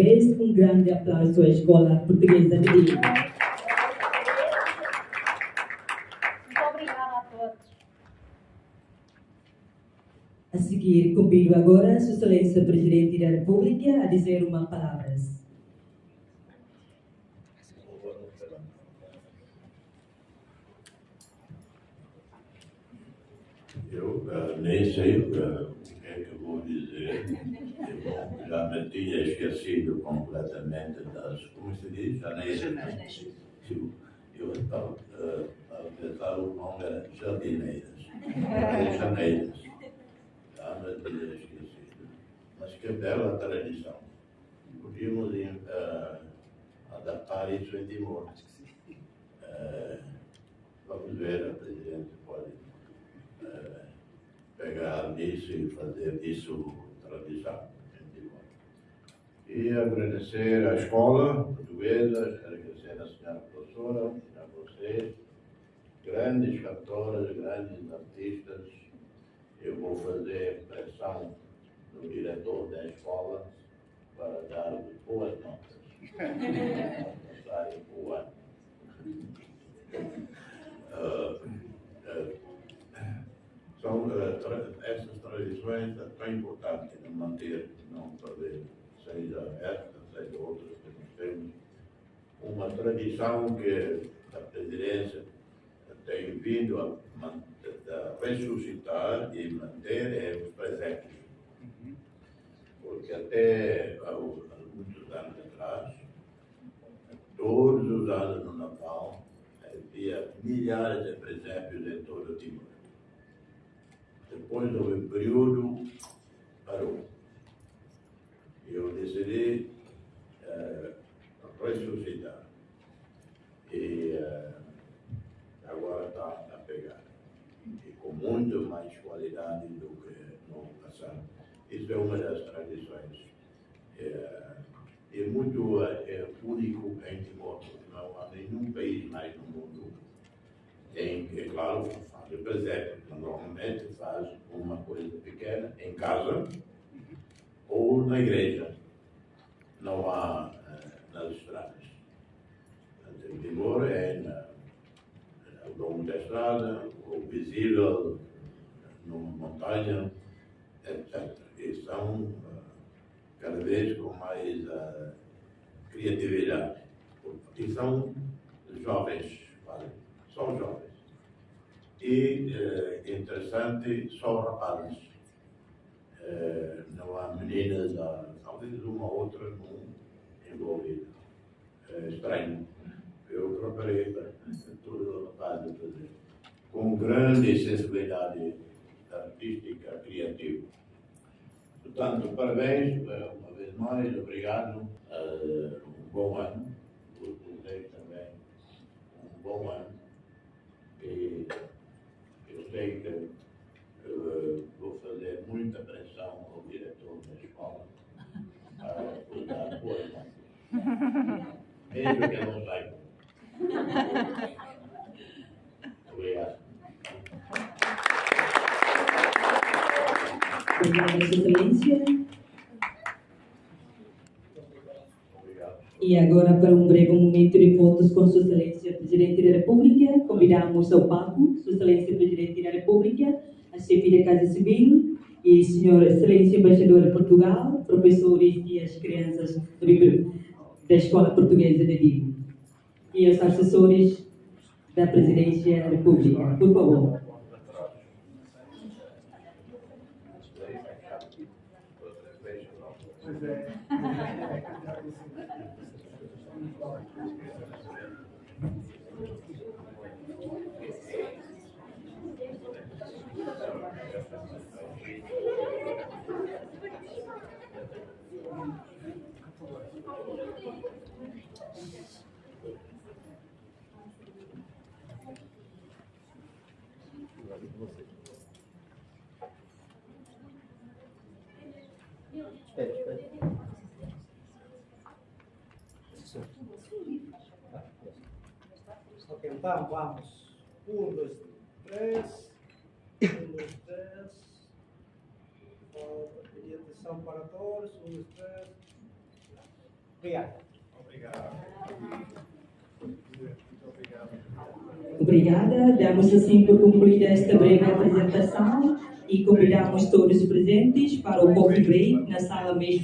vez, um grande aplauso à Escola Portuguesa de Digo. Muito obrigada a todos. A seguir, convido agora a Sua Excelência Presidente da República a dizer umas palavras. Eu nem sei o que é que eu vou dizer. Eu já me tinha esquecido completamente das, como se diz, janeiras. Eu estava a pensar o nome era jardineiras. Janeiras. Já me tinha esquecido. Mas que bela tradição. Podíamos adaptar isso em Timor. Vamos ver, a Presidente pode pegar nisso e fazer disso tradição. E agradecer à escola portuguesa, agradecer à senhora professora, a vocês, grandes cantoras, grandes artistas. Eu vou fazer pressão no diretor da escola para dar boas notas, para passarem o ano. São essas tradições tão importantes de manter, não talvez seja esta, seja outras que nós temos. Uma tradição que a presidência tem vindo a ressuscitar e manter é os presépios. Porque até há muitos anos atrás, todos os anos no Natal, havia milhares de presépios em todo o Timor. Depois houve um período, parou. Eu decidi ressuscitar. E agora está a pegar. E com muito mais qualidade do que no passado. Isso é uma das tradições. É muito único em Timor. Não há nenhum país mais no mundo. Tem, é claro, faz o presépio. Normalmente faz uma coisa pequena em casa ou na igreja. Não há nas estradas. Em Timor é ao longo da estrada, ou visível numa montanha, etc. E são cada vez com mais criatividade. E são jovens, vale? Só jovens. E, interessante, só rapazes. Não há meninas, talvez uma ou outra envolvida. Estranho. Eu preparei tudo rapazes, com grande sensibilidade artística, criativa. Portanto, parabéns, uma vez mais, obrigado. Um bom ano. Vos desejo também um bom ano. E eu sei que vou fazer muita pressão ao diretor da escola para dar boas notas. Mesmo que eu não saiba. Obrigado. Obrigada, Sua Excelência. E agora, para um breve momento de fotos com Sua Excelência Presidente da República, convidamos ao palco Sua Excelência Presidente da República, a chefe da Casa Civil e Senhora Excelência Embaixadora de Portugal, professores e as crianças da Escola Portuguesa de Digo e os assessores da Presidência da República. Por favor. Ok, então vamos. 1, 2, 3. 1, 2, 3. Pedir atenção para todos. 1, 2, 3. Obrigado. Obrigada. Damos assim por concluída esta breve apresentação e convidamos todos os presentes para o coffee break na sala mesmo.